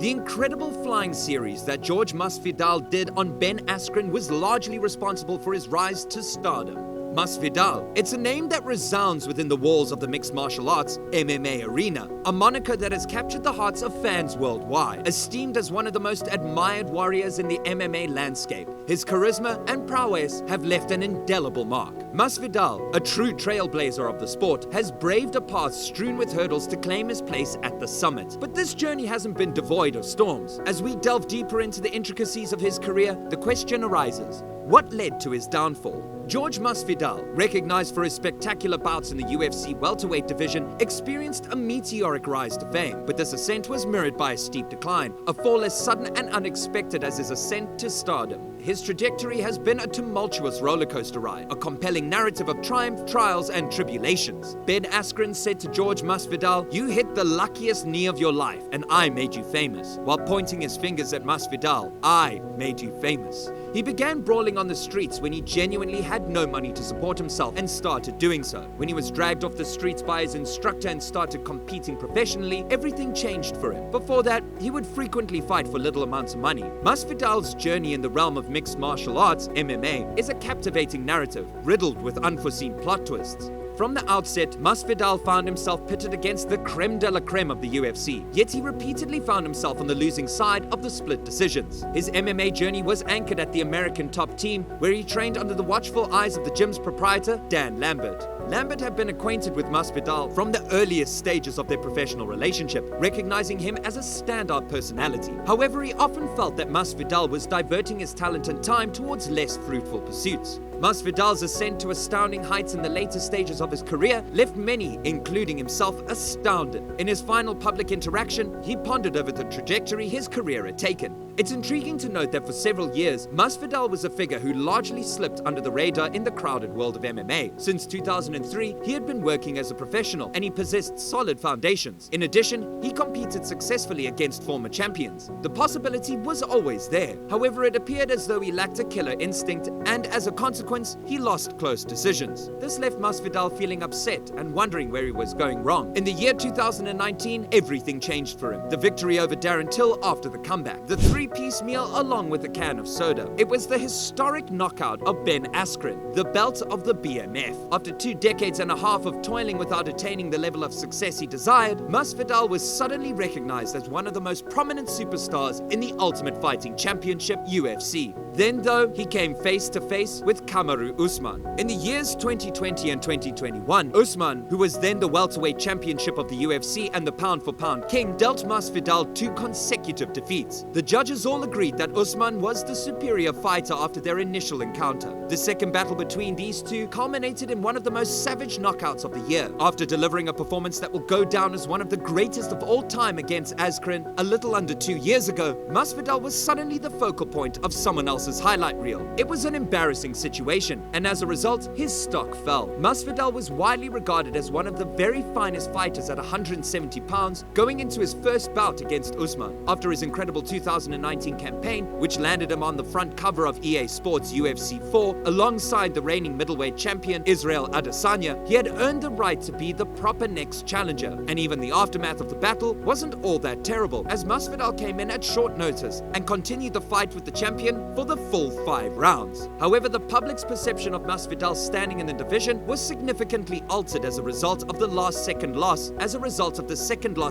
The incredible flying series that Jorge Masvidal did on Ben Askren was largely responsible for his rise to stardom. Masvidal, it's a name that resounds within the walls of the mixed martial arts MMA arena, a moniker that has captured the hearts of fans worldwide. Esteemed as one of the most admired warriors in the MMA landscape, his charisma and prowess have left an indelible mark. Masvidal, a true trailblazer of the sport, has braved a path strewn with hurdles to claim his place at the summit. But this journey hasn't been devoid of storms. As we delve deeper into the intricacies of his career, the question arises: what led to his downfall? Jorge Masvidal, recognized for his spectacular bouts in the UFC welterweight division, experienced a meteoric rise to fame, but this ascent was mirrored by a steep decline, a fall as sudden and unexpected as his ascent to stardom. His trajectory has been a tumultuous rollercoaster ride, a compelling narrative of triumph, trials, and tribulations. Ben Askren said to Jorge Masvidal, "You hit the luckiest knee of your life, and I made you famous," while pointing his fingers at Masvidal. "I made you famous." He began brawling on the streets when he genuinely had no money to support himself and started doing so. When he was dragged off the streets by his instructor and started competing professionally, everything changed for him. Before that, he would frequently fight for little amounts of money. Masvidal's journey in the realm of mixed martial arts, MMA, is a captivating narrative, riddled with unforeseen plot twists. From the outset, Masvidal found himself pitted against the creme de la creme of the UFC, yet he repeatedly found himself on the losing side of the split decisions. His MMA journey was anchored at the American Top Team, where he trained under the watchful eyes of the gym's proprietor, Dan Lambert. Lambert had been acquainted with Masvidal from the earliest stages of their professional relationship, recognizing him as a standout personality. However, he often felt that Masvidal was diverting his talent and time towards less fruitful pursuits. Masvidal's ascent to astounding heights in the later stages of his career left many, including himself, astounded. In his final public interaction, he pondered over the trajectory his career had taken. It's intriguing to note that for several years, Masvidal was a figure who largely slipped under the radar in the crowded world of MMA. Since 2003, he had been working as a professional, and he possessed solid foundations. In addition, he competed successfully against former champions. The possibility was always there. However, it appeared as though he lacked a killer instinct, and as a consequence, he lost close decisions. This left Masvidal feeling upset and wondering where he was going wrong. In the year 2019, everything changed for him. The victory over Darren Till after the comeback, the three-piece meal along with a can of soda. It was the historic knockout of Ben Askren, the belt of the BMF. After 2 decades and a half of toiling without attaining the level of success he desired, Masvidal was suddenly recognized as one of the most prominent superstars in the Ultimate Fighting Championship, UFC. Then, though, he came face to face with Kamaru Usman. In the years 2020 and 2021, Usman, who was then the welterweight championship of the UFC and the pound-for-pound king, dealt Masvidal 2 consecutive defeats. The judges all agreed that Usman was the superior fighter after their initial encounter. The second battle between these two culminated in one of the most savage knockouts of the year. After delivering a performance that will go down as one of the greatest of all time against Askren a little under 2 years ago, Masvidal was suddenly the focal point of someone else's highlight reel. It was an embarrassing situation, and as a result, his stock fell. Masvidal was widely regarded as one of the very finest fighters at 170 pounds, going into his first bout against Usman. After his incredible 2019 campaign, which landed him on the front cover of EA Sports UFC 4, alongside the reigning middleweight champion Israel Adesanya, he had earned the right to be the proper next challenger. And even the aftermath of the battle wasn't all that terrible, as Masvidal came in at short notice and continued the fight with the champion for the full 5 rounds. However, the public's perception of Masvidal's standing in the division was significantly altered as a result of the last-second loss,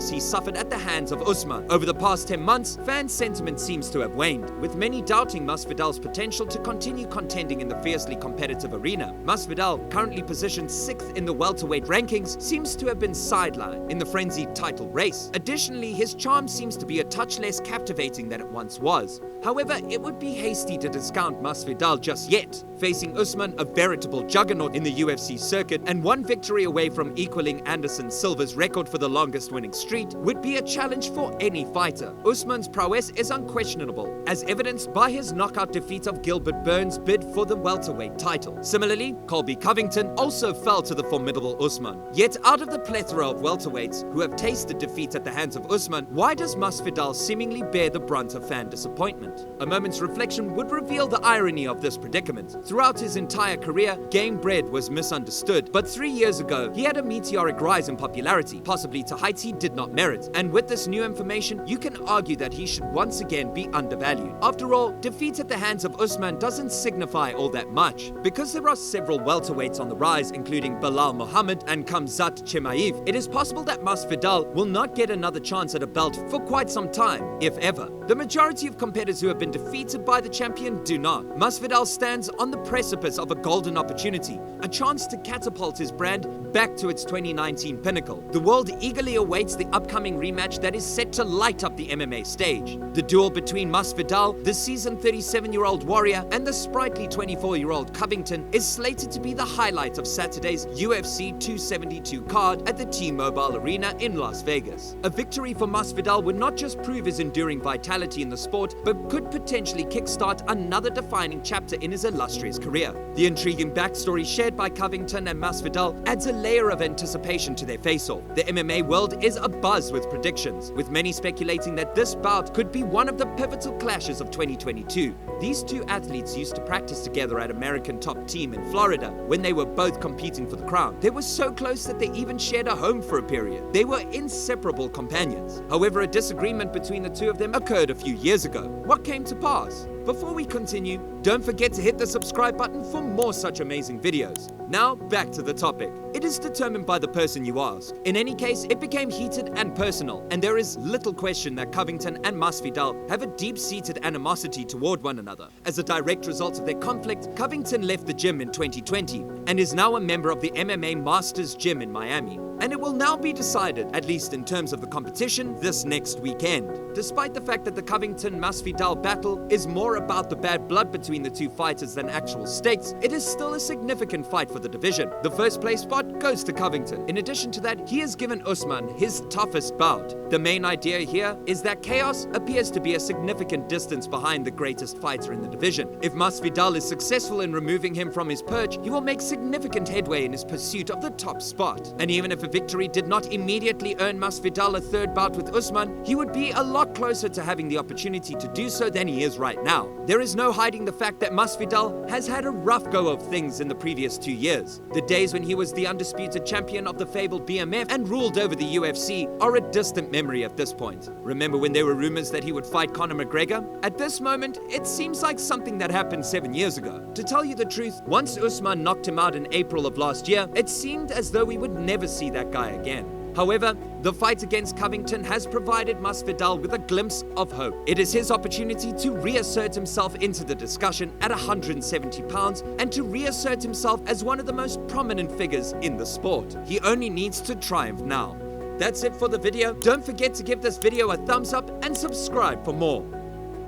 he suffered at the hands of Usman. Over the past 10 months, fan sentiment seems to have waned, with many doubting Masvidal's potential to continue contending in the fiercely competitive arena. Masvidal, currently positioned 6th in the welterweight rankings, seems to have been sidelined in the frenzied title race. Additionally, his charm seems to be a touch less captivating than it once was. However, it would be hasty to discount Masvidal just yet. Facing Usman, a veritable juggernaut in the UFC circuit, and 1 victory away from equaling Anderson Silva's record for the longest winning streak, would be a challenge for any fighter. Usman's prowess is unquestionable questionable, as evidenced by his knockout defeat of Gilbert Burns' bid for the welterweight title. Similarly, Colby Covington also fell to the formidable Usman. Yet out of the plethora of welterweights who have tasted defeat at the hands of Usman, why does Masvidal seemingly bear the brunt of fan disappointment? A moment's reflection would reveal the irony of this predicament. Throughout his entire career, Game Bread was misunderstood, but 3 years ago, he had a meteoric rise in popularity, possibly to heights he did not merit. And with this new information, you can argue that he should once again be undervalued. After all, defeat at the hands of Usman doesn't signify all that much. Because there are several welterweights on the rise, including Belal Muhammad and Khamzat Chimaev, it is possible that Masvidal will not get another chance at a belt for quite some time, if ever. The majority of competitors who have been defeated by the champion do not. Masvidal stands on the precipice of a golden opportunity, a chance to catapult his brand back to its 2019 pinnacle. The world eagerly awaits the upcoming rematch that is set to light up the MMA stage. The duel between Masvidal, the seasoned 37-year-old warrior, and the sprightly 24-year-old Covington is slated to be the highlight of Saturday's UFC 272 card at the T-Mobile Arena in Las Vegas. A victory for Masvidal would not just prove his enduring vitality in the sport, but could potentially kickstart another defining chapter in his illustrious career. The intriguing backstory shared by Covington and Masvidal adds a layer of anticipation to their face-off. The MMA world is abuzz with predictions, with many speculating that this bout could be one of the pivotal clashes of 2022. These two athletes used to practice together at American Top Team in Florida when they were both competing for the crown. They were so close that they even shared a home for a period. They were inseparable companions. However, a disagreement between the two of them occurred a few years ago. What came to pass? Before we continue, don't forget to hit the subscribe button for more such amazing videos. Now, back to the topic. It is determined by the person you ask. In any case, it became heated and personal, and there is little question that Covington and Masvidal have a deep-seated animosity toward one another. As a direct result of their conflict, Covington left the gym in 2020 and is now a member of the MMA Masters Gym in Miami. And it will now be decided, at least in terms of the competition, this next weekend. Despite the fact that the Covington-Masvidal battle is more about the bad blood between the two fighters than actual stakes, it is still a significant fight for the division. The first place spot goes to Covington. In addition to that, he has given Usman his toughest bout. The main idea here is that chaos appears to be a significant distance behind the greatest fighter in the division. If Masvidal is successful in removing him from his perch, he will make significant headway in his pursuit of the top spot. And even if a victory did not immediately earn Masvidal a third bout with Usman, he would be a lot closer to having the opportunity to do so than he is right now. There is no hiding the fact that Masvidal has had a rough go of things in the previous 2 years. The days when he was the undisputed champion of the fabled BMF and ruled over the UFC are a distant memory at this point. Remember when there were rumors that he would fight Conor McGregor? At this moment, it seems like something that happened 7 years ago. To tell you the truth, once Usman knocked him out in April of last year, it seemed as though we would never see that guy again. However, the fight against Covington has provided Masvidal with a glimpse of hope. It is his opportunity to reassert himself into the discussion at 170 pounds and to reassert himself as one of the most prominent figures in the sport. He only needs to triumph now. That's it for the video. Don't forget to give this video a thumbs up and subscribe for more.